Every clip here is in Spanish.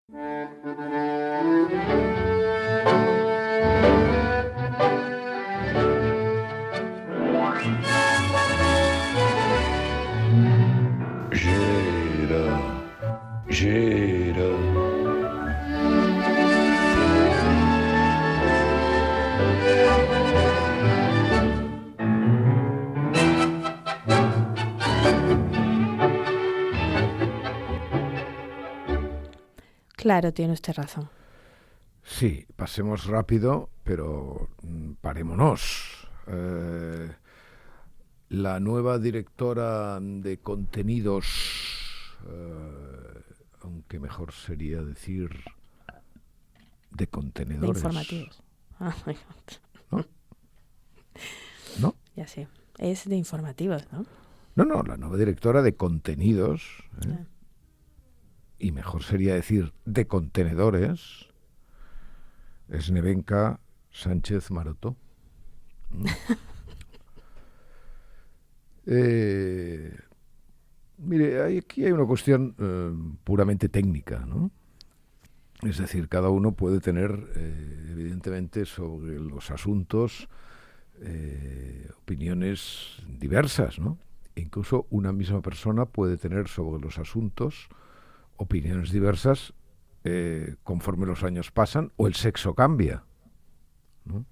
Gira, gira. Claro, tiene usted razón. Sí, pasemos rápido, pero parémonos. La nueva directora de contenidos, aunque mejor sería decir de De contenedores. informativos. Ah, ¿No? ¿No? ya sé. Es de informativos, ¿no? No, la nueva directora de contenidos, Ah. y mejor sería decir de contenedores, es Nevenka Sánchez Maroto. Mire, aquí hay una cuestión puramente técnica, ¿no? Es decir, cada uno puede tener, evidentemente, sobre los asuntos opiniones diversas, ¿no? E incluso una misma persona puede tener sobre los asuntos opiniones diversas conforme los años pasan o el sexo cambia, ¿no?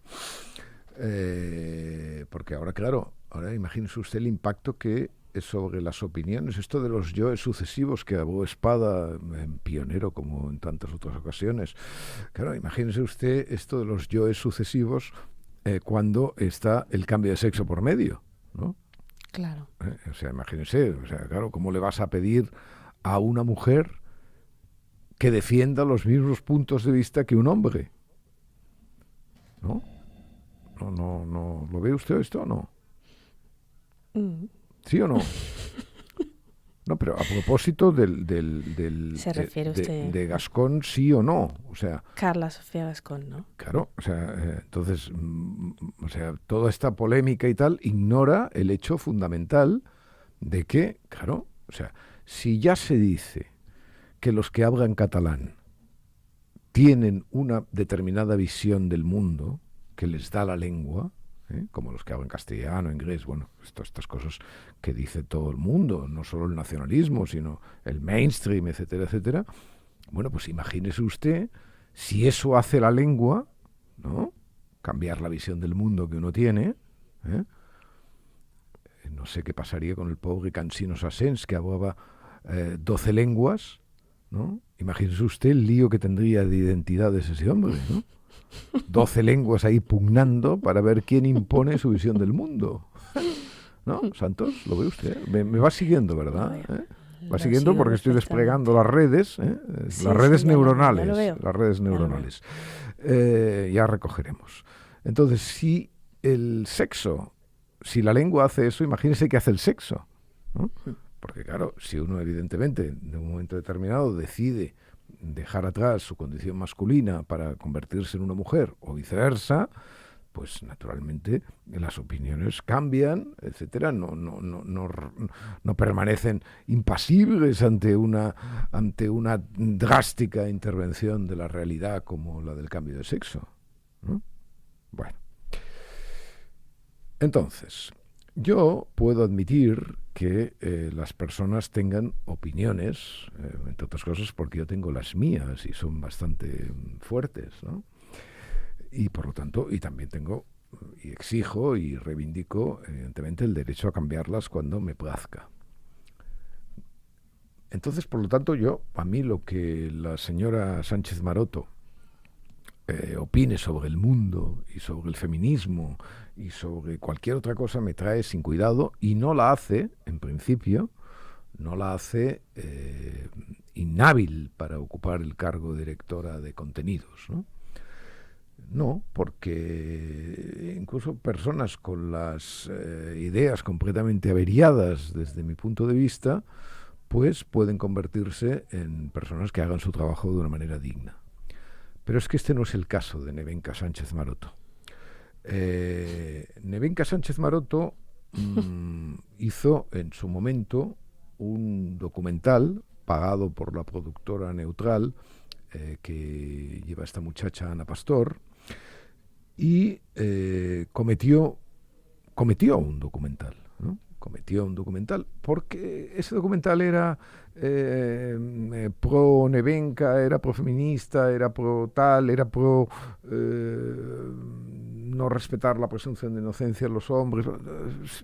Porque ahora, claro, ahora imagínese usted el impacto que es sobre las opiniones, esto de los yoes sucesivos que abogó Espada, pionero como en tantas otras ocasiones. Claro, imagínese usted esto de los yoes sucesivos cuando está el cambio de sexo por medio, ¿no? Claro. O sea, imagínese, o sea, claro, ¿cómo le vas a pedir a una mujer que defienda los mismos puntos de vista que un hombre? ¿No? No. ¿Lo ve usted esto o no? ¿Sí o no? No, pero a propósito Se refiere usted de Gascón, sí o no. O sea, Carla Sofía Gascón, ¿no? claro, o sea, entonces, o sea, toda esta polémica y tal ignora el hecho fundamental de que, claro, o sea, si ya se dice que los que hablan catalán tienen una determinada visión del mundo que les da la lengua, como los que hablan castellano, inglés, bueno, estas cosas que dice todo el mundo, no solo el nacionalismo, sino el mainstream, etcétera, etcétera. Bueno, pues imagínese usted si eso hace la lengua, ¿no? Cambiar la visión del mundo que uno tiene, No sé qué pasaría con el pobre Cansino Sassens, que hablaba 12 lenguas, ¿no? Imagínese usted el lío que tendría de identidades ese hombre, ¿no? 12 lenguas ahí pugnando para ver quién impone su visión del mundo. ¿No, Santos? ¿Lo ve usted? Me va siguiendo, ¿verdad? Va siguiendo porque estoy desplegando las redes, Sí, las redes sí, neuronales. ya lo veo. Las redes neuronales. Ya recogeremos. Entonces, si el sexo, si la lengua hace eso, imagínese que hace el sexo, ¿no? Porque claro, si uno evidentemente en un momento determinado decide dejar atrás su condición masculina para convertirse en una mujer o viceversa, pues naturalmente las opiniones cambian, etcétera, no permanecen impasibles ante una drástica intervención de la realidad como la del cambio de sexo, ¿no? Bueno. Entonces, yo puedo admitir que las personas tengan opiniones, entre otras cosas porque yo tengo las mías y son bastante fuertes, ¿no? Y por lo tanto, y también tengo, y exijo y reivindico, evidentemente, el derecho a cambiarlas cuando me plazca. Entonces, por lo tanto, a mí lo que la señora Sánchez Maroto opine sobre el mundo y sobre el feminismo y sobre cualquier otra cosa me trae sin cuidado y no la hace, en principio, no la hace inhábil para ocupar el cargo de directora de contenidos, ¿no? No, porque incluso personas con las ideas completamente averiadas desde mi punto de vista, pues pueden convertirse en personas que hagan su trabajo de una manera digna. Pero es que este no es el caso de Nevenka Sánchez Maroto. Nevenka Sánchez Maroto hizo en su momento un documental pagado por la productora Neutral que lleva esta muchacha Ana Pastor, y cometió un documental, ¿no? Cometió un documental porque ese documental era pro Nevenka, era pro feminista, era pro tal, era pro no respetar la presunción de inocencia de los hombres.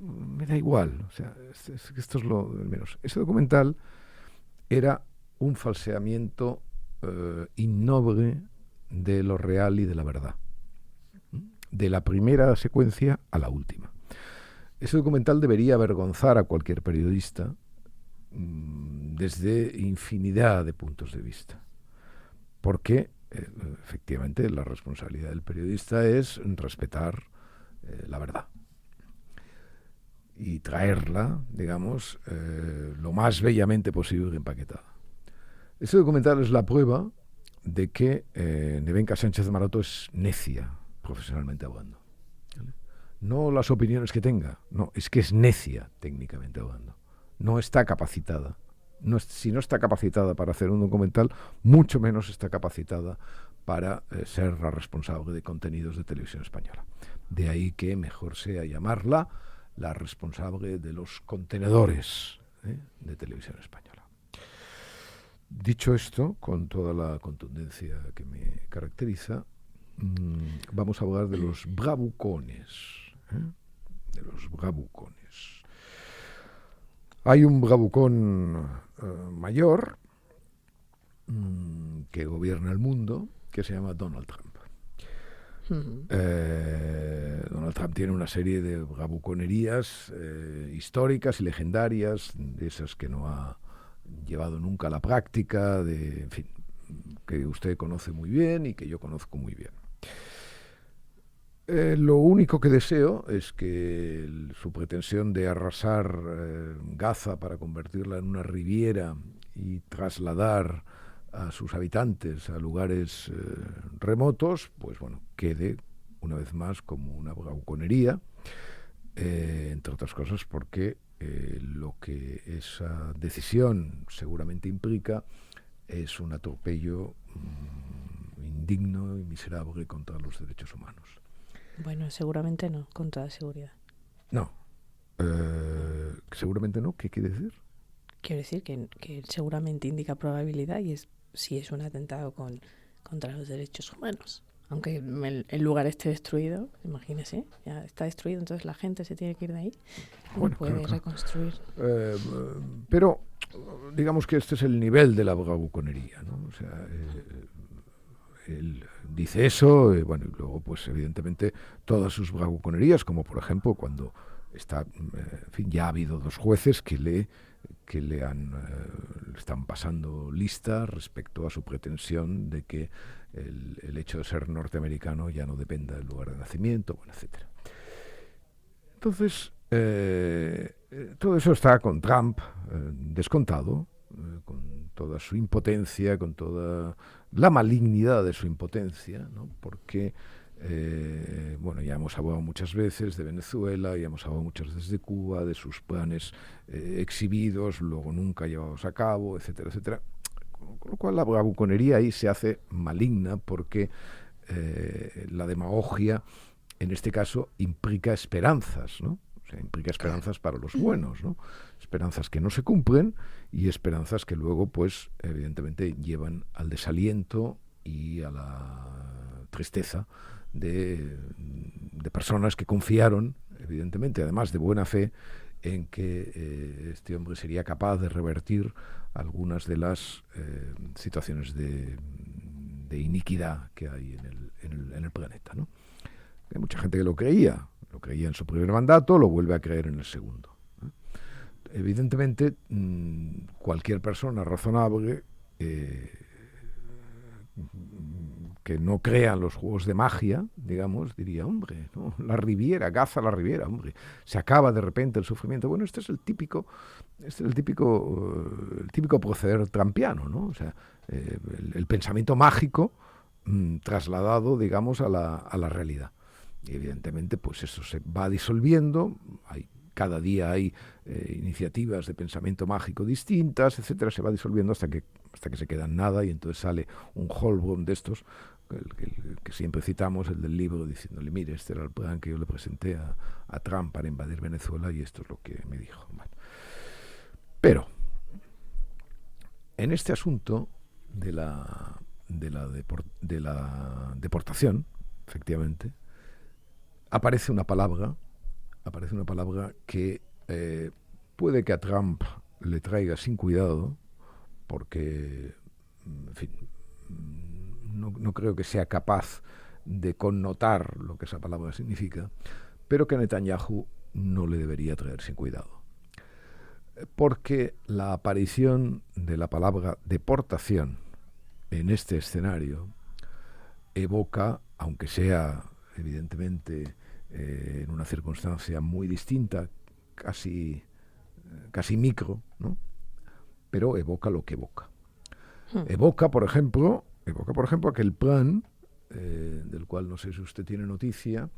Me da igual, o sea, esto es lo de menos. Ese documental era un falseamiento innoble de lo real y de la verdad, de la primera secuencia a la última. Ese documental debería avergonzar a cualquier periodista desde infinidad de puntos de vista, porque efectivamente la responsabilidad del periodista es respetar la verdad y traerla, digamos, lo más bellamente posible empaquetada. Ese documental es la prueba de que Nevenka Sánchez Maroto es necia, profesionalmente hablando. ¿Vale? No las opiniones que tenga, no, es que es necia técnicamente hablando. No está capacitada. Si no está capacitada para hacer un documental, mucho menos está capacitada para ser la responsable de contenidos de Televisión Española. De ahí que mejor sea llamarla la responsable de los contenedores de Televisión Española. Dicho esto, con toda la contundencia que me caracteriza, vamos a hablar de los bravucones. De los bravucones. Hay un bravucón mayor que gobierna el mundo, que se llama Donald Trump. Donald Trump tiene una serie de bravuconerías históricas y legendarias, de esas que no ha llevado nunca a la práctica, en fin, que usted conoce muy bien y que yo conozco muy bien. Lo único que deseo es que su pretensión de arrasar Gaza para convertirla en una riviera y trasladar a sus habitantes a lugares remotos, pues bueno, quede una vez más como una bravuconería, entre otras cosas porque lo que esa decisión seguramente implica es un atropello indigno y miserable contra los derechos humanos. Bueno, seguramente no, con toda seguridad. No, seguramente no. ¿Qué quiere decir? Quiero decir que seguramente indica probabilidad y si es un atentado contra los derechos humanos. Aunque el lugar esté destruido, imagínese, ya está destruido, entonces la gente se tiene que ir de ahí y bueno, puede claro. reconstruir. Pero digamos que este es el nivel de la bravuconería, ¿no? O sea, él dice eso, bueno, y luego pues evidentemente todas sus bravuconerías, como por ejemplo cuando está, en fin, ya ha habido 2 jueces que le están pasando lista respecto a su pretensión de que el hecho de ser norteamericano ya no dependa del lugar de nacimiento, bueno, etcétera. Entonces, todo eso está con Trump descontado, con toda su impotencia, con toda la malignidad de su impotencia, ¿no? Porque bueno, ya hemos hablado muchas veces de Venezuela, ya hemos hablado muchas veces de Cuba, de sus planes exhibidos, luego nunca llevados a cabo, etcétera, etcétera. Con lo cual la bravuconería ahí se hace maligna porque la demagogia, en este caso, implica esperanzas, ¿no? O sea, implica esperanzas para los buenos, ¿no? Esperanzas que no se cumplen y esperanzas que luego, pues, evidentemente llevan al desaliento y a la tristeza de personas que confiaron, evidentemente, además de buena fe, en que este hombre sería capaz de revertir algunas de las situaciones de iniquidad que hay en el planeta, ¿no? Hay mucha gente que lo creía en su primer mandato, lo vuelve a creer en el segundo. Evidentemente, cualquier persona razonable que no crea en los juegos de magia, digamos, diría, hombre, ¿no? La Riviera, Gaza, la Riviera, hombre, se acaba de repente el sufrimiento. Bueno, este es el típico proceder trampiano, ¿no? O sea, el pensamiento mágico trasladado, digamos, a la realidad. Y evidentemente, pues eso se va disolviendo, hay cada día hay iniciativas de pensamiento mágico distintas, etcétera, se va disolviendo hasta que se queda en nada, y entonces sale un Holbrooke de estos, el que siempre citamos, el del libro, diciéndole, mire, este era el plan que yo le presenté a Trump para invadir Venezuela y esto es lo que me dijo. Bueno. Pero en este asunto de la deportación, efectivamente, aparece una palabra que puede que a Trump le traiga sin cuidado, porque, en fin, no creo que sea capaz de connotar lo que esa palabra significa, pero que a Netanyahu no le debería traer sin cuidado. Porque la aparición de la palabra deportación en este escenario evoca, aunque sea evidentemente en una circunstancia muy distinta, casi micro, ¿no? Pero evoca lo que evoca. Evoca, por ejemplo, aquel plan, del cual no sé si usted tiene noticia,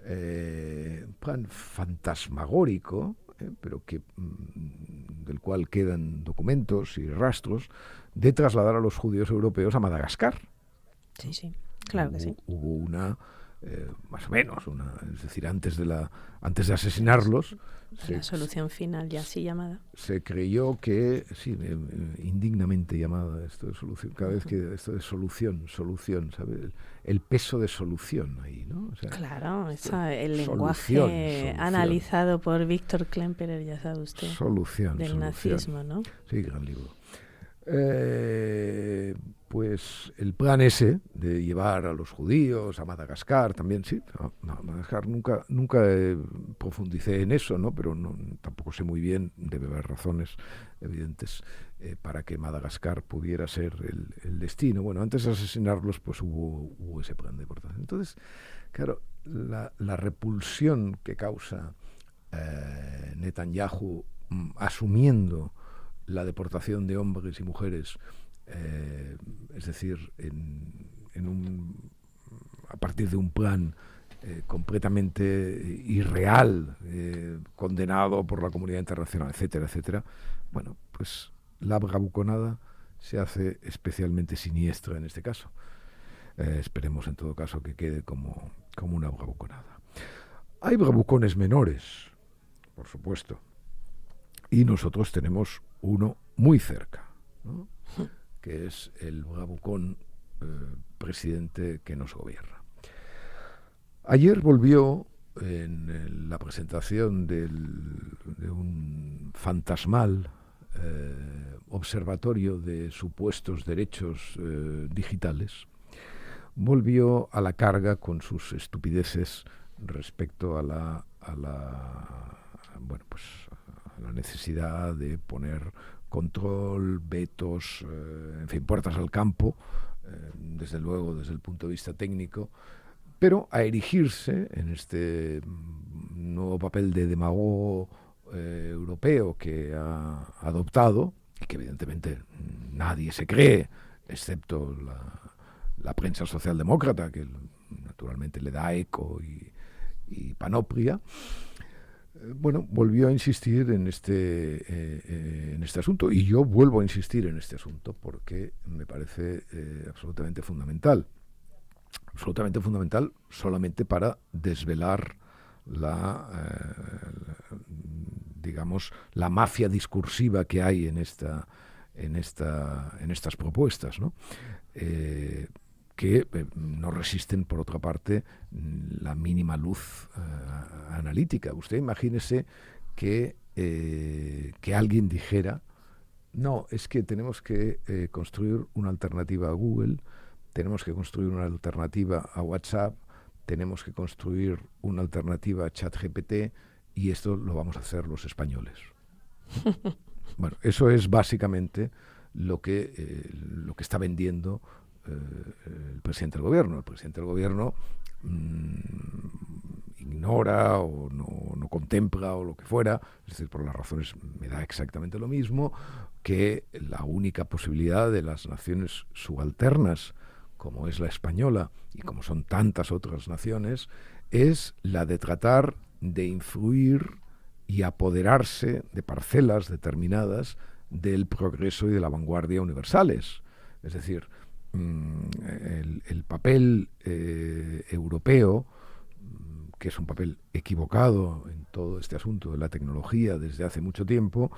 un plan fantasmagórico, pero del cual quedan documentos y rastros, de trasladar a los judíos europeos a Madagascar. Sí, sí, claro que sí. Hubo una, más o menos, es decir, antes de asesinarlos, La solución final, ya así llamada. se creyó que, sí, indignamente llamada esto de solución, cada vez que esto de solución, ¿sabe? El peso de solución ahí, ¿no? O sea, claro, el lenguaje solución. analizado por Víctor Klemperer, ya sabe usted, del nazismo, ¿no? Sí, gran libro. Pues el plan ese de llevar a los judíos a Madagascar también, sí, Madagascar nunca profundicé en eso, ¿no? Pero tampoco sé muy bien, debe haber razones evidentes para que Madagascar pudiera ser el destino. Bueno, antes de asesinarlos, pues hubo ese plan de deportación. Entonces, claro, la repulsión que causa Netanyahu asumiendo la deportación de hombres y mujeres, es decir, a partir de un plan completamente irreal, condenado por la comunidad internacional, etcétera, etcétera. Bueno, pues la bravuconada se hace especialmente siniestra en este caso. Esperemos en todo caso que quede como una bravuconada. Hay bravucones menores, por supuesto, y nosotros tenemos uno muy cerca, ¿no? Que es el bravucón presidente que nos gobierna. Ayer volvió en la presentación de un fantasmal observatorio de supuestos derechos digitales, volvió a la carga con sus estupideces respecto a la necesidad de poner control, vetos, en fin, puertas al campo, desde luego desde el punto de vista técnico, pero a erigirse en este nuevo papel de demagogo europeo que ha adoptado, y que evidentemente nadie se cree, excepto la prensa socialdemócrata, que naturalmente le da eco y panoplia. Bueno, volvió a insistir en este asunto, y yo vuelvo a insistir en este asunto porque me parece absolutamente fundamental solamente para desvelar la mafia discursiva que hay en estas propuestas, ¿no? Que no resisten, por otra parte, la mínima luz analítica. Usted imagínese que alguien dijera, no, es que tenemos que construir una alternativa a Google, tenemos que construir una alternativa a WhatsApp, tenemos que construir una alternativa a ChatGPT, y esto lo vamos a hacer los españoles. Bueno, eso es básicamente lo que está vendiendo el presidente del gobierno. El presidente del gobierno ignora o no contempla o lo que fuera, es decir, por las razones me da exactamente lo mismo, que la única posibilidad de las naciones subalternas, como es la española y como son tantas otras naciones, es la de tratar de influir y apoderarse de parcelas determinadas del progreso y de la vanguardia universales. Es decir, el papel europeo, que es un papel equivocado en todo este asunto de la tecnología desde hace mucho tiempo,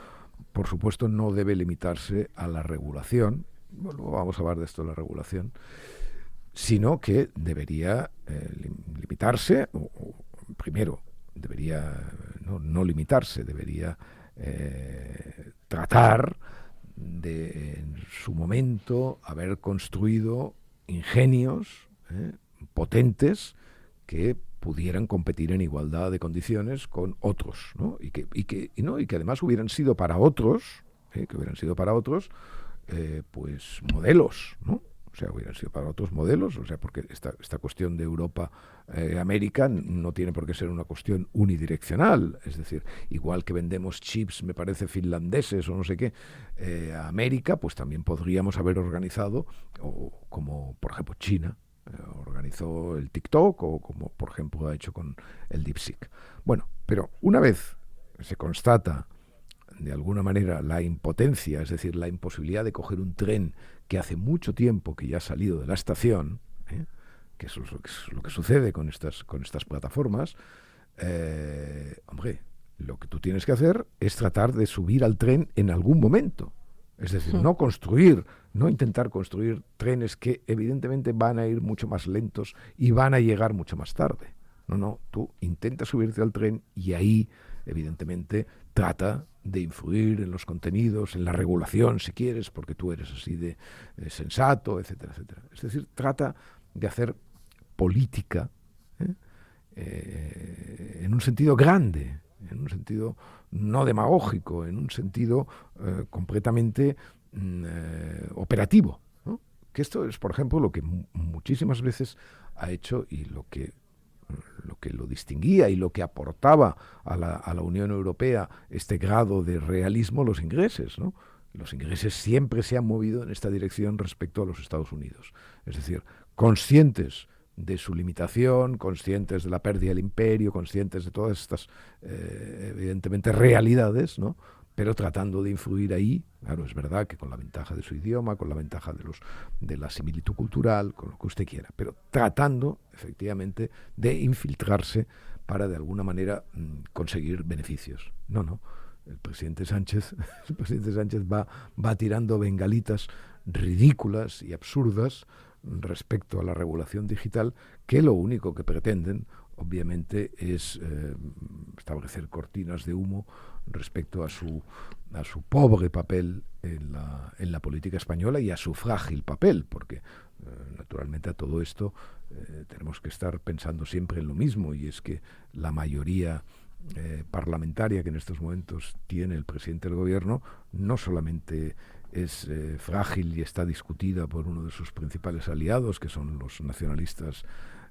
por supuesto no debe limitarse a la regulación. Bueno, luego vamos a hablar de esto de la regulación, sino que debería limitarse, o primero, debería no limitarse, debería tratar de, en su momento, haber construido ingenios potentes que pudieran competir en igualdad de condiciones con otros, ¿no? Y que además hubieran sido para otros, pues modelos, ¿no? O sea, hubieran sido para otros modelos, o sea, porque esta cuestión de Europa-América no tiene por qué ser una cuestión unidireccional. Es decir, igual que vendemos chips, me parece, finlandeses o no sé qué, a América, pues también podríamos haber organizado, o como por ejemplo China organizó el TikTok, o como por ejemplo ha hecho con el DeepSeek. Bueno, pero una vez se constata de alguna manera la impotencia, es decir, la imposibilidad de coger un tren que hace mucho tiempo que ya ha salido de la estación, que eso es lo que sucede con estas plataformas, hombre, lo que tú tienes que hacer es tratar de subir al tren en algún momento. Es decir, no intentar construir trenes que evidentemente van a ir mucho más lentos y van a llegar mucho más tarde. No, tú intenta subirte al tren y ahí, evidentemente, trata de influir en los contenidos, en la regulación, si quieres, porque tú eres así de sensato, etcétera, etcétera. Es decir, trata de hacer política en un sentido grande, en un sentido no demagógico, en un sentido completamente operativo, ¿no? Que esto es, por ejemplo, lo que muchísimas veces ha hecho y lo que lo distinguía y lo que aportaba a la Unión Europea este grado de realismo, los ingleses, ¿no? Los ingleses siempre se han movido en esta dirección respecto a los Estados Unidos. Es decir, conscientes de su limitación, conscientes de la pérdida del imperio, conscientes de todas estas, evidentemente, realidades, ¿no? Pero tratando de influir ahí. Claro, es verdad que con la ventaja de su idioma, con la ventaja de la similitud cultural, con lo que usted quiera, pero tratando, efectivamente, de infiltrarse para, de alguna manera, conseguir beneficios. No. El presidente Sánchez va tirando bengalitas ridículas y absurdas respecto a la regulación digital, que lo único que pretenden, obviamente, es establecer cortinas de humo respecto a su pobre papel en la política española y a su frágil papel, porque naturalmente a todo esto tenemos que estar pensando siempre en lo mismo, y es que la mayoría parlamentaria que en estos momentos tiene el presidente del gobierno no solamente es frágil y está discutida por uno de sus principales aliados, que son los nacionalistas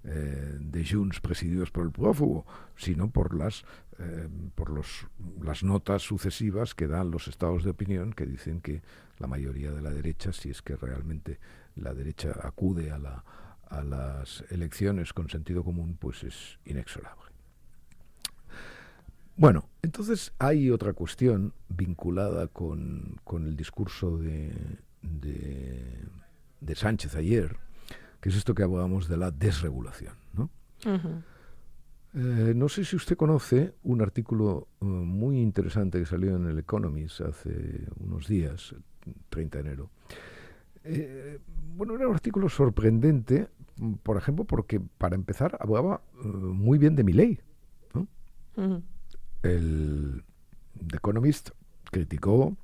de Junts presididos por el prófugo, sino por las notas sucesivas que dan los estados de opinión, que dicen que la mayoría de la derecha, si es que realmente la derecha acude a las elecciones con sentido común, pues es inexorable. Bueno, entonces hay otra cuestión vinculada con el discurso de Sánchez ayer, que es esto que hablábamos de la desregulación, ¿no? Uh-huh. No sé si usted conoce un artículo muy interesante que salió en el Economist hace unos días, el 30 de enero. Bueno, era un artículo sorprendente, por ejemplo, porque, para empezar, hablaba muy bien de Milei, ¿no? Uh-huh. El The Economist criticó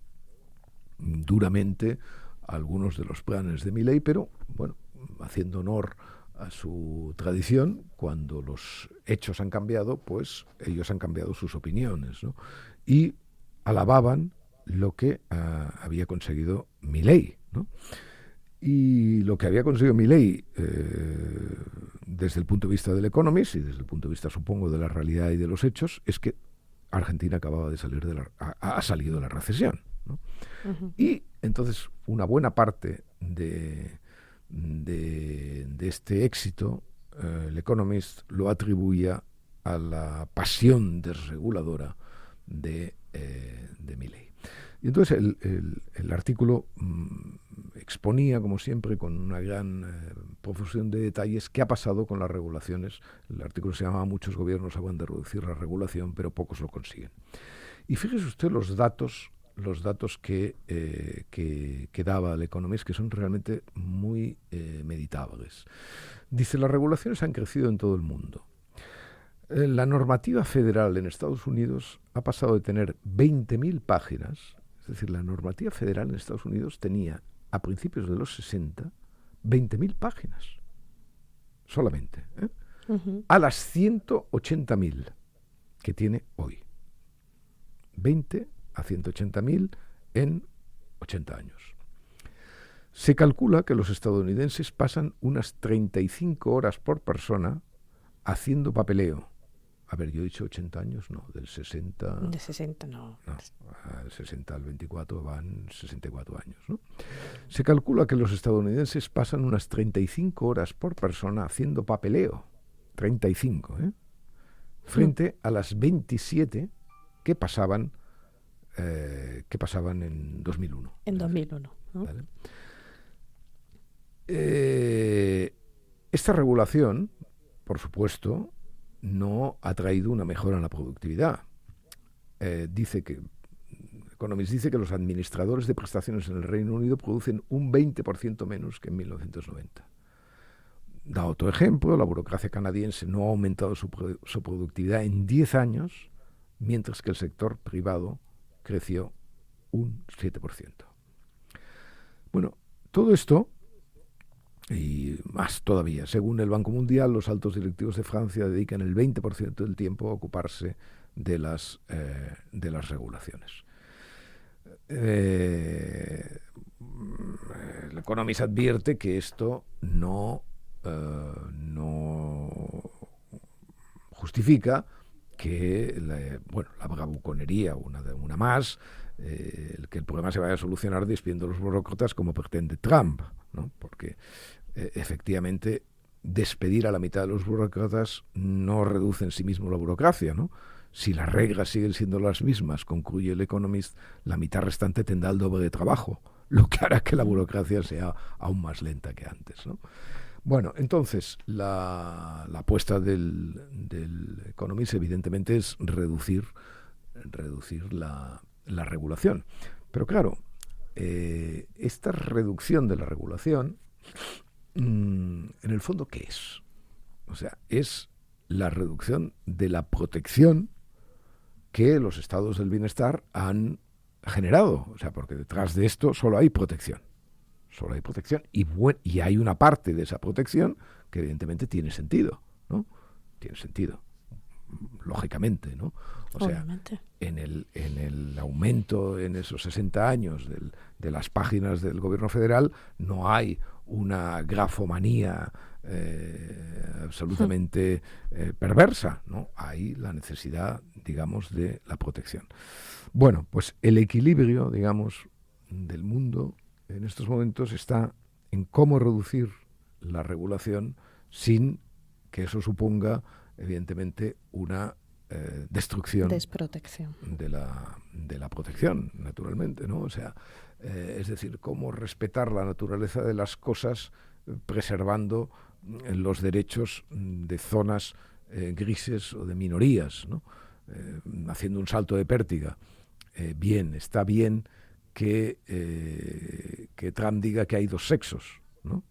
duramente algunos de los planes de Milei, pero, bueno, haciendo honor a su tradición, cuando los hechos han cambiado, pues ellos han cambiado sus opiniones, ¿no? Y alababan lo que había conseguido Milei, ¿no? Y lo que había conseguido Milei, desde el punto de vista del Economist y desde el punto de vista, supongo, de la realidad y de los hechos, es que Argentina acababa de salir ha salido de la recesión, ¿no? Uh-huh. Y entonces una buena parte de este éxito, el Economist lo atribuía a la pasión desreguladora de Milei. Y entonces el artículo exponía, como siempre, con una gran profusión de detalles, qué ha pasado con las regulaciones. El artículo se llamaba "Muchos gobiernos hablan de reducir la regulación, pero pocos lo consiguen". Y fíjese usted los datos que daba el Economist, que son realmente muy meditables. Dice, las regulaciones han crecido en todo el mundo. La normativa federal en Estados Unidos ha pasado de tener 20.000 páginas, es decir, la normativa federal en Estados Unidos tenía, a principios de los 60, 20.000 páginas, solamente, a las 180.000 que tiene hoy. 20 a 180.000 en 80 años. Se calcula que los estadounidenses pasan unas 35 horas por persona haciendo papeleo. A ver, yo he dicho 80 años, no, del 60... De 60 no. No, del 60 al 24 van 64 años, ¿no? Se calcula que los estadounidenses pasan unas 35 horas por persona haciendo papeleo. 35, ¿eh? Frente a las 27 que pasaban en 2001. En 2001, ¿no? ¿Vale? Esta regulación, por supuesto, no ha traído una mejora en la productividad. Economist dice que los administradores de prestaciones en el Reino Unido producen un 20% menos que en 1990. Da otro ejemplo, la burocracia canadiense no ha aumentado su productividad en 10 años, mientras que el sector privado creció un 7%. Bueno, todo esto, y más todavía, según el Banco Mundial, los altos directivos de Francia dedican el 20% del tiempo a ocuparse de las regulaciones. El Economist advierte que esto no justifica que la bravuconería, una más, que el problema se vaya a solucionar despidiendo a los burócratas como pretende Trump, ¿no? Porque efectivamente despedir a la mitad de los burócratas no reduce en sí mismo la burocracia, ¿no? Si las reglas siguen siendo las mismas, concluye el Economist, la mitad restante tendrá el doble de trabajo, lo que hará que la burocracia sea aún más lenta que antes, ¿no? Bueno, entonces, la apuesta del Economist evidentemente es reducir la regulación. Pero claro, esta reducción de la regulación, en el fondo, ¿qué es? O sea, es la reducción de la protección que los estados del bienestar han generado. O sea, porque detrás de esto solo hay protección. Solo hay protección y hay una parte de esa protección que evidentemente tiene sentido, ¿no? Tiene sentido, lógicamente, ¿no? O sea, obviamente, en el aumento en esos 60 años de las páginas del gobierno federal no hay una grafomanía absolutamente perversa, ¿no? Hay la necesidad, digamos, de la protección. Bueno, pues el equilibrio, digamos, del mundo en estos momentos está en cómo reducir la regulación sin que eso suponga, evidentemente, una desprotección de la protección, naturalmente, ¿no? O sea, es decir, cómo respetar la naturaleza de las cosas preservando los derechos de zonas grises o de minorías, ¿no? Haciendo un salto de pértiga. Está bien que Trump diga que hay dos sexos, ¿no?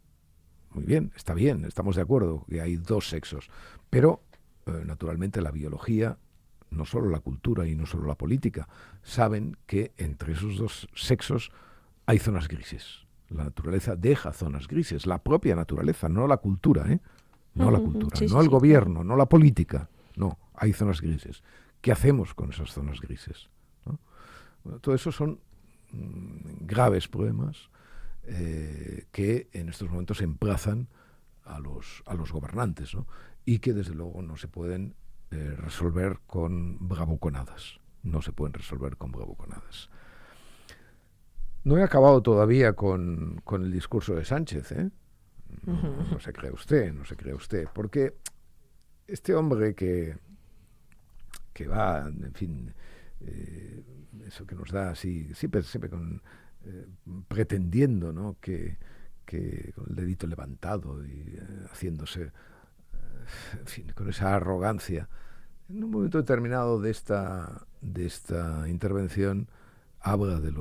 Muy bien, está bien, estamos de acuerdo que hay dos sexos, pero naturalmente la biología, no solo la cultura y no solo la política, saben que entre esos dos sexos hay zonas grises. La naturaleza deja zonas grises, la propia naturaleza, no la cultura, ¿eh? No la cultura, no el gobierno, no la política, no, hay zonas grises. ¿Qué hacemos con esas zonas grises? ¿No? Bueno, todo eso son graves problemas que en estos momentos emplazan a los gobernantes, ¿no? Y que desde luego no se pueden resolver con bravuconadas. No se pueden resolver con bravuconadas. No he acabado todavía con el discurso de Sánchez, ¿eh? No se cree usted, porque este hombre que va, en fin, eso que nos da así, siempre pretendiendo, ¿no? que con el dedito levantado y haciéndose, en fin, con esa arrogancia. En un momento determinado de esta intervención habla de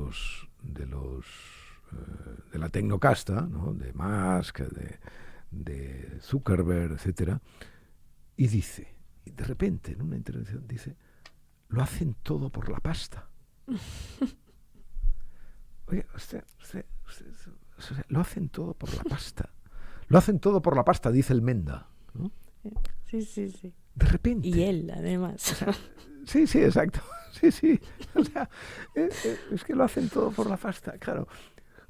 la tecnocasta, ¿no? De Musk, de Zuckerberg, etcétera, y dice, y de repente en una intervención dice, lo hacen todo por la pasta. Oye, usted, lo hacen todo por la pasta. Lo hacen todo por la pasta, dice el Menda, ¿no? Sí. De repente. Y él, además. Sí, exacto. Sí. O sea, es que lo hacen todo por la pasta, claro.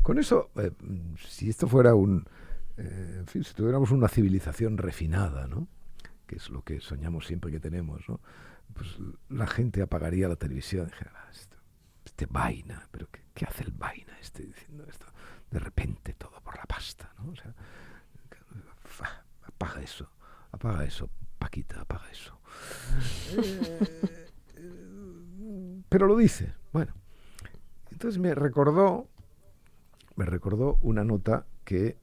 Con eso, si esto fuera en fin, si tuviéramos una civilización refinada, ¿no? Que es lo que soñamos siempre que tenemos, ¿no? Pues la gente apagaría la televisión y dijera, este vaina, pero ¿qué hace el vaina diciendo esto? De repente todo por la pasta, ¿no? O sea, apaga eso, Paquita, apaga eso. Pero lo dice. Bueno, entonces me recordó una nota que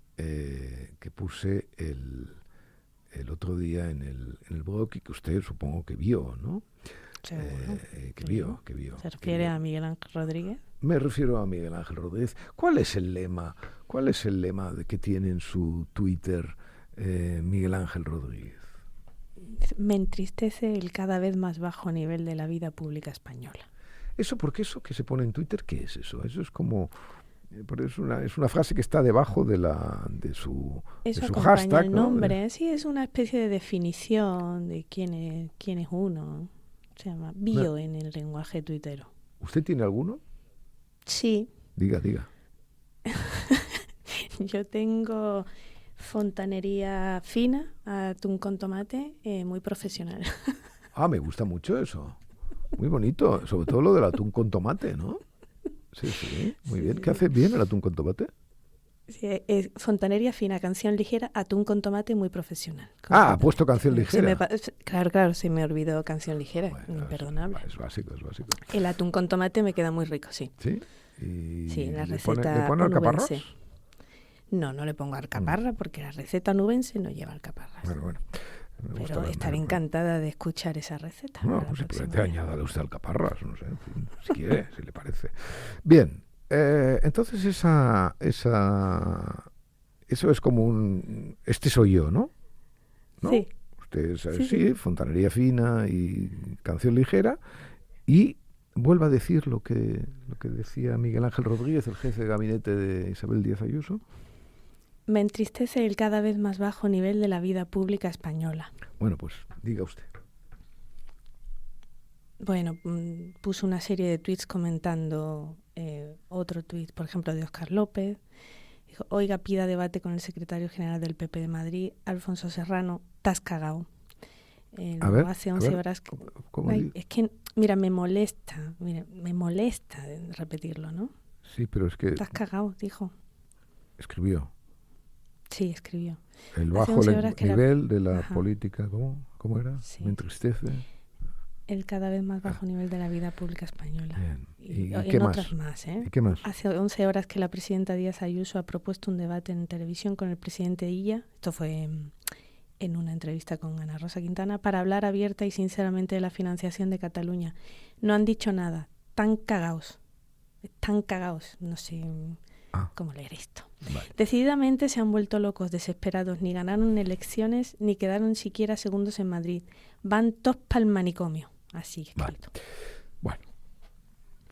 puse el otro día en el blog y que usted supongo que vio, ¿no? Seguro. Que vio. ¿Se refiere a Miguel Ángel Rodríguez? Me refiero a Miguel Ángel Rodríguez. ¿Cuál es el lema que tiene en su Twitter Miguel Ángel Rodríguez? Me entristece el cada vez más bajo nivel de la vida pública española. ¿Eso por qué eso que se pone en Twitter? ¿Qué es eso? Eso es como... Es una frase que está debajo de su hashtag, el ¿no? nombre, sí, es una especie de definición de quién es uno. Se llama bio en el lenguaje tuitero. ¿Usted tiene alguno? Sí. Diga. Yo tengo fontanería fina, atún con tomate, muy profesional. Me gusta mucho eso. Muy bonito, sobre todo lo del atún con tomate, ¿no? Sí, muy bien. ¿Qué hace bien el atún con tomate? Sí, fontanería fina, canción ligera, atún con tomate, muy profesional. Ha puesto canción ligera. Claro, se me olvidó canción ligera, bueno, imperdonable. Es básico. El atún con tomate me queda muy rico, sí. ¿Sí? Sí, la ¿Le receta pone alcaparras? No le pongo alcaparra porque la receta onubense no lleva alcaparras. Bueno. Pero estaré encantada de escuchar esa receta. No, simplemente añádale usted alcaparras, no sé, en fin, si quiere, si le parece. Bien, entonces eso es como este soy yo, ¿no? Sí. Usted es sí, fontanería fina y canción ligera, y vuelva a decir lo que decía Miguel Ángel Rodríguez, el jefe de gabinete de Isabel Díaz Ayuso. Me entristece el cada vez más bajo nivel de la vida pública española. Bueno, pues diga usted. Bueno, puso una serie de tweets comentando otro tweet, por ejemplo, de Óscar López. Dijo, oiga, pida debate con el secretario general del PP de Madrid, Alfonso Serrano, t'has cagao. Hace 11 horas... ¿Cómo es que, mira, me molesta repetirlo, ¿no? Sí, pero es que... T'has cagao, dijo. Escribió. Sí, escribió. El bajo nivel de la política, ¿cómo era? Sí. Me entristece. El cada vez más bajo nivel de la vida pública española. Bien. ¿Y qué más? ¿Y qué más? Hace 11 horas que la presidenta Díaz Ayuso ha propuesto un debate en televisión con el presidente Illa, esto fue en una entrevista con Ana Rosa Quintana, para hablar abierta y sinceramente de la financiación de Cataluña. No han dicho nada. Tan cagaos, no sé... ¿Cómo leer esto? Vale. Decididamente se han vuelto locos, desesperados, ni ganaron elecciones, ni quedaron siquiera segundos en Madrid. Van todos pa'l manicomio, así escrito. Vale. Bueno,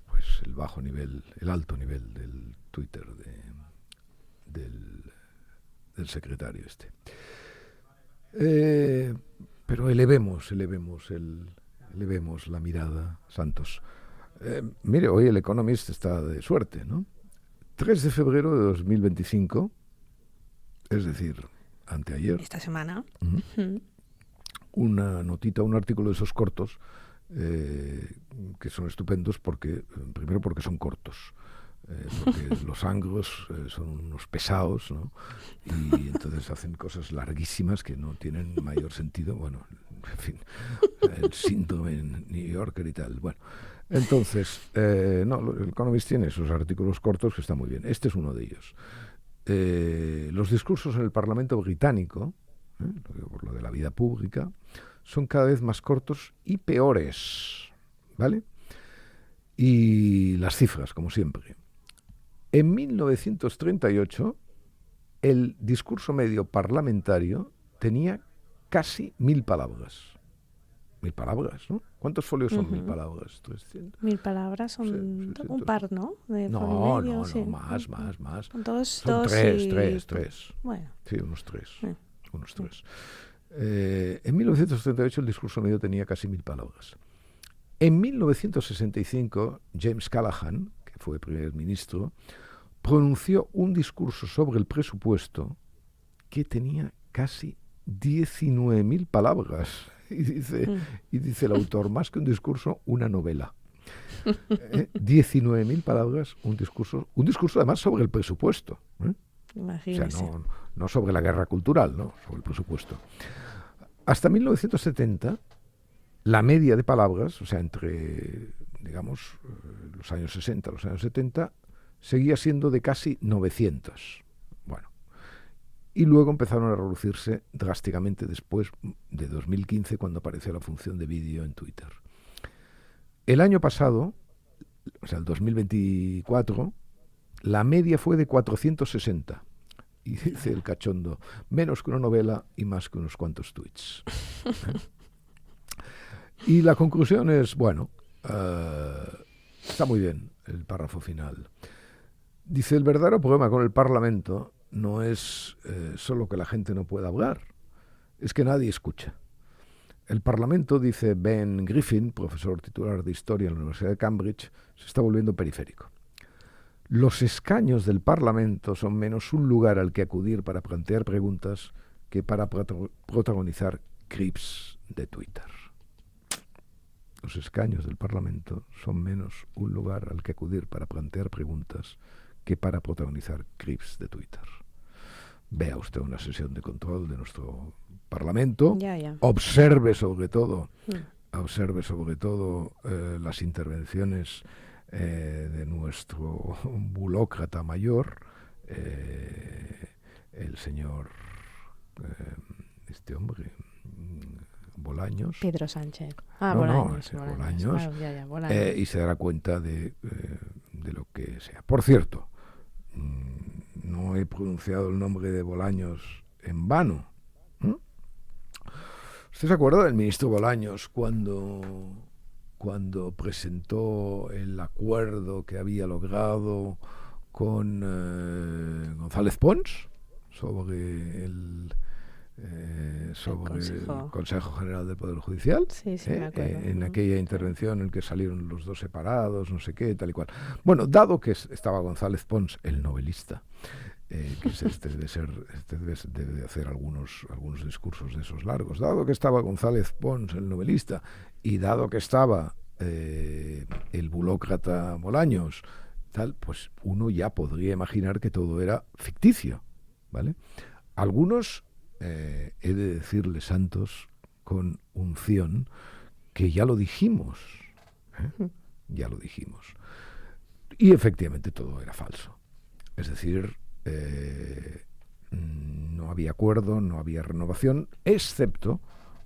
pues el bajo nivel, el alto nivel del Twitter del secretario este. Pero elevemos la mirada, Santos. Mire, hoy el Economist está de suerte, ¿no? 3 de febrero de 2025, es decir, anteayer. Esta semana. Una notita, un artículo de esos cortos, que son estupendos primero porque son cortos. Porque los anglos son unos pesados, ¿no? Y entonces hacen cosas larguísimas que no tienen mayor sentido. Bueno, en fin, el síndrome en New Yorker y tal. Bueno, Entonces, no, el Economist tiene sus artículos cortos que están muy bien. Este es uno de ellos. Los discursos en el Parlamento británico, lo digo por lo de la vida pública, son cada vez más cortos y peores, ¿vale? Y las cifras, como siempre. En 1938, el discurso medio parlamentario tenía casi 1000 palabras. 1000 palabras, ¿no? ¿Cuántos folios son 1000 palabras? 300. 1000 palabras son un par, ¿no? De No, folio y medio, no, sí. más. Son dos, Son dos tres. Bueno. Sí, unos tres. En 1938 el discurso medio tenía casi 1000 palabras. En 1965, James Callaghan, que fue primer ministro, pronunció un discurso sobre el presupuesto que tenía casi 19.000 palabras. Y dice el autor, más que un discurso, una novela. 19.000 palabras, un discurso además sobre el presupuesto. Imagínese. O sea, no sobre la guerra cultural, no, sobre el presupuesto. Hasta 1970, la media de palabras, o sea, entre, digamos, los años 60 y los años 70, seguía siendo de casi 900. Bueno, y luego empezaron a reducirse drásticamente después de 2015, cuando apareció la función de vídeo en Twitter. El año pasado, o sea, el 2024, la media fue de 460. Y dice el cachondo, menos que una novela y más que unos cuantos tweets. Y la conclusión es, bueno, está muy bien el párrafo final. Dice, el verdadero problema con el Parlamento no es solo que la gente no pueda hablar, es que nadie escucha. El Parlamento, dice Ben Griffin, profesor titular de Historia en la Universidad de Cambridge, se está volviendo periférico. Los escaños del Parlamento son menos un lugar al que acudir para plantear preguntas que para protagonizar clips de Twitter. Los escaños del Parlamento son menos un lugar al que acudir para plantear preguntas que para protagonizar clips de Twitter. Vea usted una sesión de control de nuestro Parlamento, Ya. observe sobre todo las intervenciones de nuestro burócrata mayor, el señor, este hombre, Bolaños. Pedro Sánchez. Bolaños. Bolaños. Y se dará cuenta de lo que sea. Por cierto, no he pronunciado el nombre de Bolaños en vano. ¿Usted se acuerda del ministro Bolaños cuando presentó el acuerdo que había logrado con González Pons sobre el Consejo General del Poder Judicial? Sí, me acuerdo. En aquella intervención en que salieron los dos separados, no sé qué, tal y cual. Bueno, dado que estaba González Pons, el novelista, que debe de hacer algunos discursos de esos largos, dado que estaba González Pons, el novelista, y dado que estaba el burócrata Bolaños, tal, pues uno ya podría imaginar que todo era ficticio, ¿vale? Algunos, he de decirle, santos, con unción, que ya lo dijimos, ya lo dijimos. Y efectivamente todo era falso. Es decir, no había acuerdo, no había renovación, excepto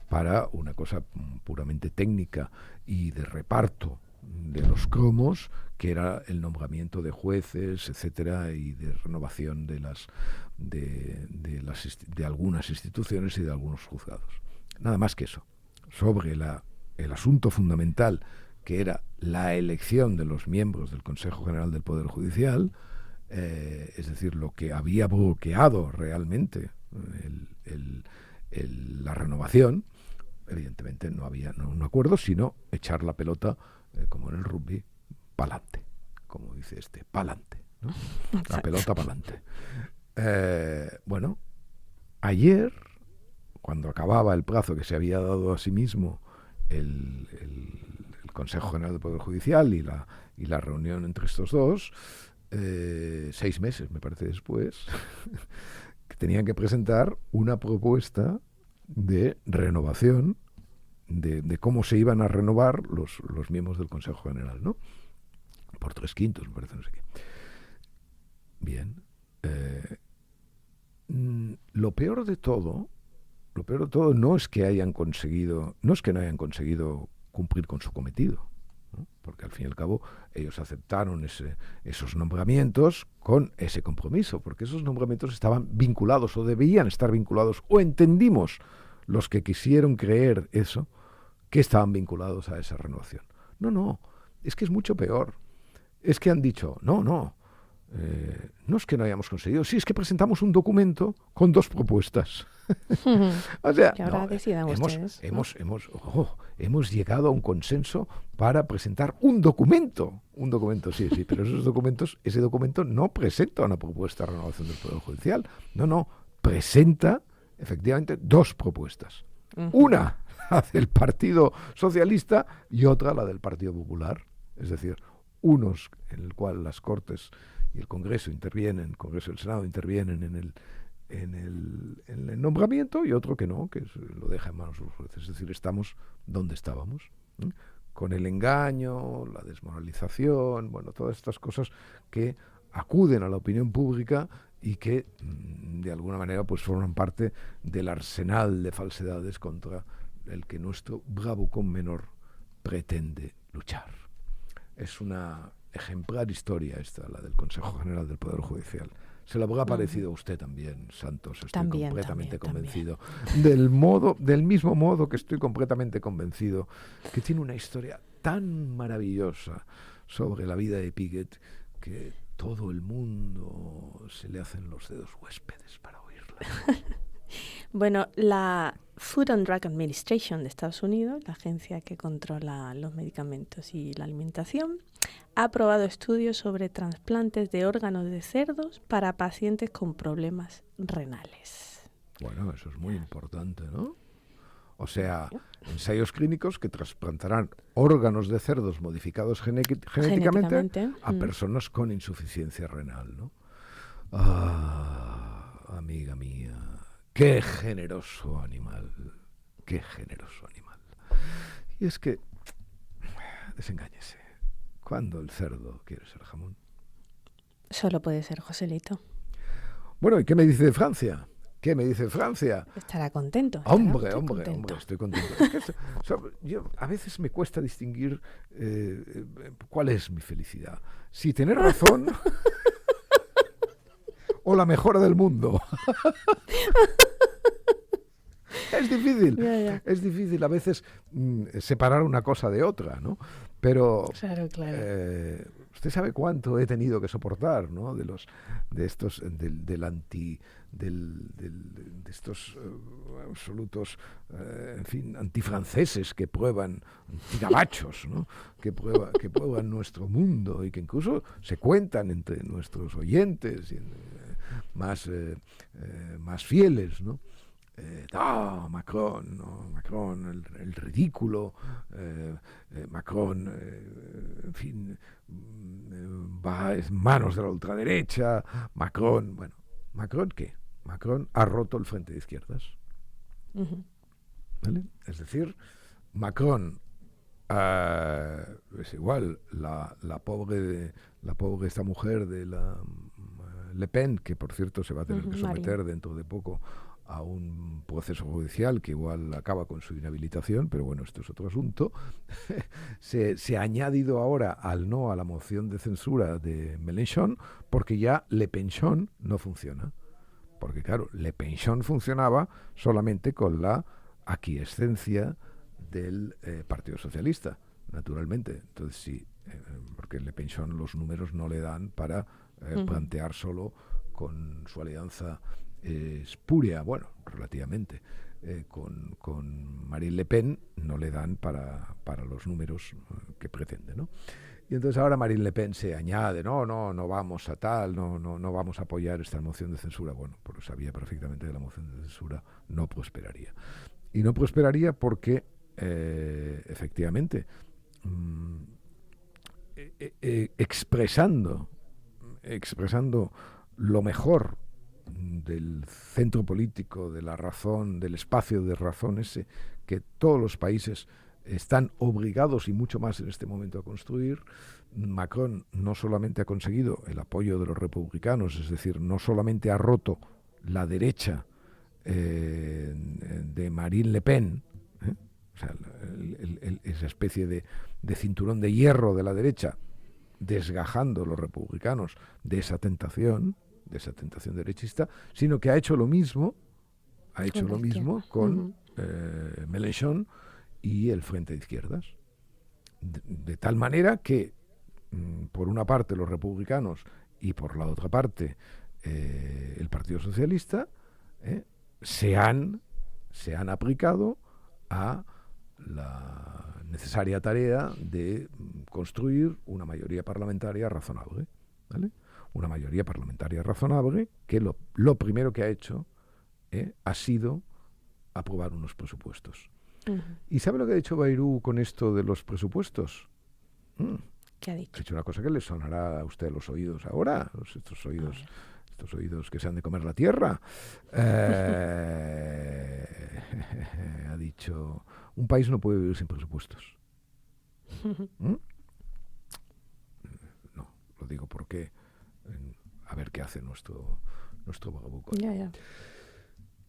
para una cosa puramente técnica y de reparto de los cromos, que era el nombramiento de jueces, etcétera, y de renovación de algunas instituciones y de algunos juzgados. Nada más que eso. Sobre el asunto fundamental, que era la elección de los miembros del Consejo General del Poder Judicial, es decir, lo que había bloqueado realmente la renovación, evidentemente no había un acuerdo, sino echar la pelota, como en el rugby, pa'lante, como dice pa'lante, ¿no? La pelota pa'lante. Bueno, ayer, cuando acababa el plazo que se había dado a sí mismo el Consejo General del Poder Judicial y la reunión entre estos dos, 6 meses, me parece, después, que tenían que presentar una propuesta de renovación de cómo se iban a renovar los miembros del Consejo General, ¿no? Por 3/5, me parece, no sé qué. Bien. Lo peor de todo no es que no hayan conseguido cumplir con su cometido, ¿no? Porque al fin y al cabo ellos aceptaron esos nombramientos con ese compromiso, porque esos nombramientos estaban vinculados o debían estar vinculados, o entendimos los que quisieron creer eso, que estaban vinculados a esa renovación. No, es que es mucho peor. Es que han dicho, no es que no hayamos conseguido, sí, es que presentamos un documento con 2 propuestas. O sea, y ahora decidan ustedes, hemos llegado a un consenso para presentar un documento, sí, pero ese documento no presenta una propuesta de renovación del Poder Judicial, no, presenta efectivamente 2 propuestas. Una, la del Partido Socialista, y otra, la del Partido Popular. Es decir, unos en el cual las Cortes y el Congreso intervienen, el Congreso y el Senado intervienen en el nombramiento, y otro que no, que lo deja en manos de los jueces. Es decir, estamos donde estábamos, ¿eh? Con el engaño, la desmoralización, bueno, todas estas cosas que acuden a la opinión pública y que de alguna manera pues forman parte del arsenal de falsedades contra el que nuestro bravucón menor pretende luchar. Es una ejemplar historia esta, la del Consejo General del Poder Judicial. Se le habrá parecido a usted también, Santos. Estoy completamente convencido. Del mismo modo que estoy completamente convencido que tiene una historia tan maravillosa sobre la vida de Piquet que todo el mundo se le hacen los dedos huéspedes para oírla. Bueno, la Food and Drug Administration de Estados Unidos, la agencia que controla los medicamentos y la alimentación, ha aprobado estudios sobre trasplantes de órganos de cerdos para pacientes con problemas renales. Bueno, eso es muy importante, ¿no? O sea, ensayos clínicos que trasplantarán órganos de cerdos modificados genéticamente a personas con insuficiencia renal, ¿no? Ah, amiga mía, qué generoso animal, qué generoso animal. Y es que, desengáñese, ¿cuándo el cerdo quiere ser jamón? Solo puede ser Joselito. Bueno, ¿y qué me dice de Francia? ¿Qué me dice Francia? Estará contento. Hombre, estoy contento. Es que yo a veces me cuesta distinguir cuál es mi felicidad. Si tener razón o la mejora del mundo. Es difícil. Es difícil a veces separar una cosa de otra, ¿no? Pero claro. usted sabe cuánto he tenido que soportar, ¿no? De estos estos absolutos, antifranceses que prueban, antigabachos, ¿no? que prueban nuestro mundo y que incluso se cuentan entre nuestros oyentes más fieles, ¿no? Macron, el ridículo, Macron, va en manos de la ultraderecha, ¿Macron qué? Macron ha roto el frente de izquierdas. ¿Vale? Es decir, Macron es igual, la pobre esta mujer de la Le Pen, que por cierto se va a tener que someter dentro de poco a un proceso judicial que igual acaba con su inhabilitación, pero bueno, esto es otro asunto. se ha añadido ahora al no a la moción de censura de Mélenchon, porque ya Le Penchon no funciona. Porque claro, Le Penchon funcionaba solamente con la aquiescencia del Partido Socialista, naturalmente. Entonces sí, porque Le Penchon los números no le dan para plantear solo con su alianza espuria, bueno, relativamente, con Marine Le Pen no le dan para los números que pretende, ¿no? Y entonces ahora Marine Le Pen se añade, no vamos a tal, no vamos a apoyar esta moción de censura. Bueno, pues sabía perfectamente que la moción de censura no prosperaría. Y no prosperaría porque, efectivamente, expresando lo mejor del centro político, de la razón, del espacio de razón ese que todos los países están obligados y mucho más en este momento a construir. Macron no solamente ha conseguido el apoyo de los republicanos, es decir, no solamente ha roto la derecha de Marine Le Pen, o sea, esa especie de cinturón de hierro de la derecha, desgajando a los republicanos de esa tentación derechista, sino que ha hecho lo mismo con Mélenchon y el Frente de Izquierdas. De tal manera que, por una parte, los republicanos y por la otra parte, el Partido Socialista, se han aplicado a la necesaria tarea de construir una mayoría parlamentaria razonable, ¿vale? Una mayoría parlamentaria razonable que lo primero que ha hecho ha sido aprobar unos presupuestos. Uh-huh. ¿Y sabe lo que ha dicho Bayrou con esto de los presupuestos? ¿Qué ha dicho? Ha dicho una cosa que le sonará a usted los oídos ahora, estos oídos que se han de comer la tierra. Ha dicho, un país no puede vivir sin presupuestos. No, lo digo porque a ver qué hace nuestro Bagabuco. Ya.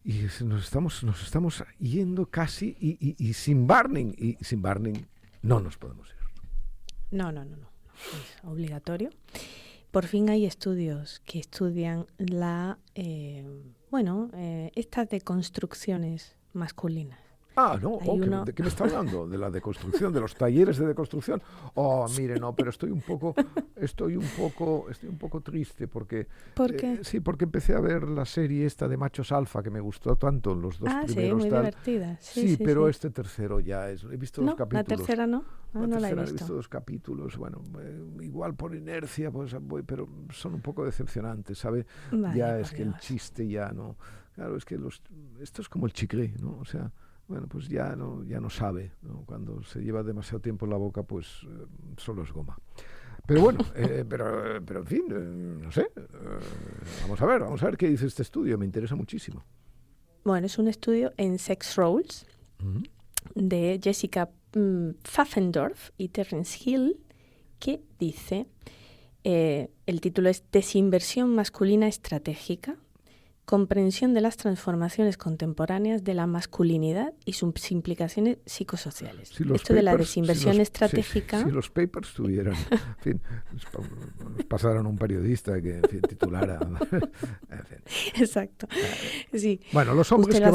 Y nos estamos yendo casi y sin Barning no nos podemos ir. No, es obligatorio. Por fin hay estudios que estudian estas deconstrucciones masculinas. No, Hay ¿de qué me está hablando? De la deconstrucción, de los talleres de deconstrucción. Mire, no, pero estoy un poco triste porque... ¿Por qué? Sí, porque empecé a ver la serie esta de Machos Alfa que me gustó tanto, los dos primeros. Sí, muy divertida. Sí, pero este tercero ya es... He visto dos capítulos. La tercera no. No la he visto. He visto 2 capítulos. Bueno, igual por inercia, pues voy, pero son un poco decepcionantes, ¿sabe? Vale, ya es que Dios. el chiste ya no... Claro, es que esto es como el chicle, ¿no? O sea... Bueno, pues ya no sabe, ¿no? Cuando se lleva demasiado tiempo en la boca, pues solo es goma. Pero bueno, pero en fin, no sé. Vamos a ver qué dice este estudio, me interesa muchísimo. Bueno, es un estudio en Sex Roles de Jessica Pfaffendorf y Terence Hill que dice, el título es Desinversión masculina estratégica. Comprensión de las transformaciones contemporáneas de la masculinidad y sus implicaciones psicosociales. Esto de la desinversión estratégica... Si los papers tuvieran... En fin, nos pasaron un periodista que titulara... En fin. Exacto. Sí. Bueno, los hombres que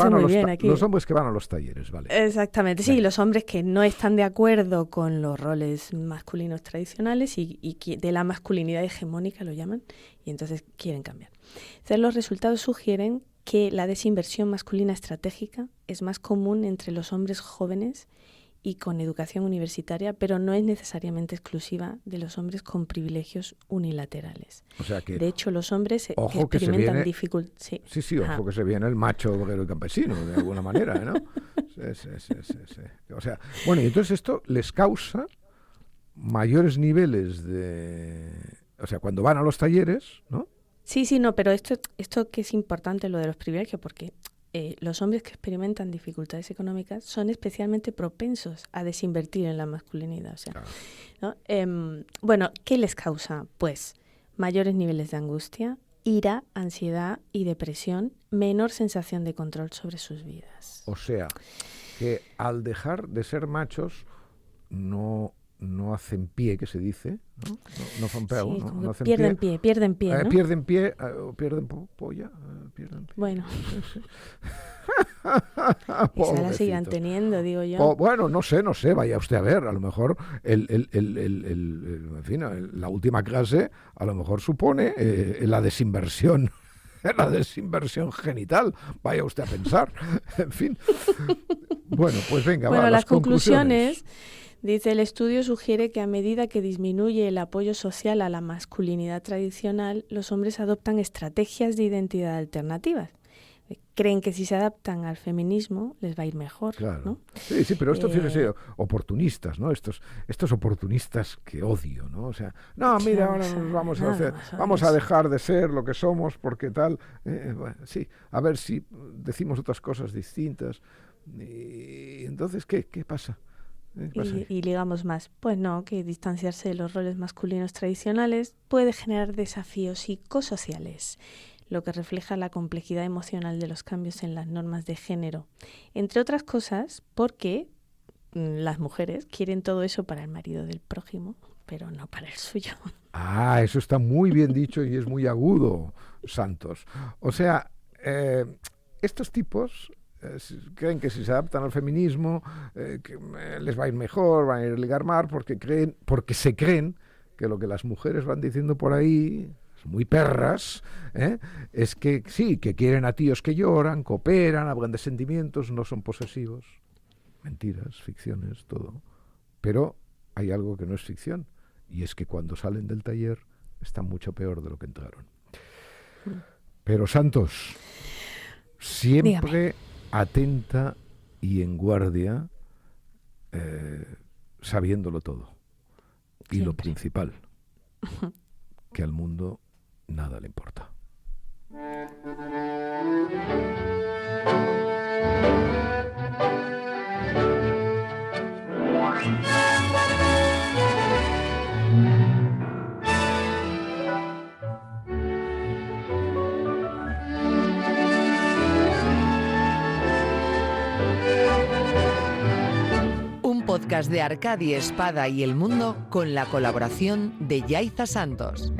van a los talleres, ¿vale? Exactamente, sí. Los hombres que no están de acuerdo con los roles masculinos tradicionales y que de la masculinidad hegemónica lo llaman, y entonces quieren cambiar. Entonces, los resultados sugieren que la desinversión masculina estratégica es más común entre los hombres jóvenes y con educación universitaria, pero no es necesariamente exclusiva de los hombres con privilegios unilaterales. O sea que, de hecho, los hombres que experimentan dificultades... Sí, ojo que se viene el macho obrero y campesino, de alguna manera, ¿no? Sí. O sea, bueno, y entonces esto les causa mayores niveles de... O sea, cuando van a los talleres, ¿no? Sí, no, pero esto que es importante, lo de los privilegios, porque los hombres que experimentan dificultades económicas son especialmente propensos a desinvertir en la masculinidad. O sea, claro. ¿No? Bueno, ¿qué les causa? Pues mayores niveles de angustia, ira, ansiedad y depresión, menor sensación de control sobre sus vidas. O sea, que al dejar de ser machos no hacen pie, que se dice, ¿no? No hacen pie, sí, no hacen pierden pie, ¿no? Pierden pie, o pierden polla, pierden pie. Bueno. Quizá la sigan teniendo, digo yo. Bueno, no sé, vaya usted a ver, a lo mejor en fin, la última clase a lo mejor supone la desinversión genital, vaya usted a pensar. En fin. Bueno, pues venga, bueno, las conclusiones. Dice, el estudio sugiere que a medida que disminuye el apoyo social a la masculinidad tradicional, los hombres adoptan estrategias de identidad alternativas creen que si se adaptan al feminismo les va a ir mejor, Claro. ¿no? Sí, sí, pero estos fíjese, oportunistas, ¿no? Estos oportunistas que odio, ¿no? O sea, no, mira, ahora nos vamos a nada hacer, más vamos a odioso. dejar de ser lo que somos porque tal, bueno, sí, a ver si decimos otras cosas distintas. Y entonces, ¿qué pasa? ¿Qué pasa ahí? Y ligamos más. Pues no, que distanciarse de los roles masculinos tradicionales puede generar desafíos psicosociales, lo que refleja la complejidad emocional de los cambios en las normas de género. Entre otras cosas, porque las mujeres quieren todo eso para el marido del prójimo, pero no para el suyo. Ah, eso está muy bien dicho y es muy agudo, Santos. O sea, estos tipos creen que si se adaptan al feminismo les va a ir mejor, van a ir a ligar más, porque se creen que lo que las mujeres van diciendo por ahí, muy perras, es que sí, que quieren a tíos que lloran, cooperan, hablan de sentimientos, no son posesivos. Mentiras, ficciones, todo. Pero hay algo que no es ficción, y es que cuando salen del taller están mucho peor de lo que entraron. Pero Santos, siempre atenta y en guardia, sabiéndolo todo. Y lo Siempre. principal, que al mundo nada le importa. Un podcast de Arcadi Espada y El Mundo con la colaboración de Yaiza Santos.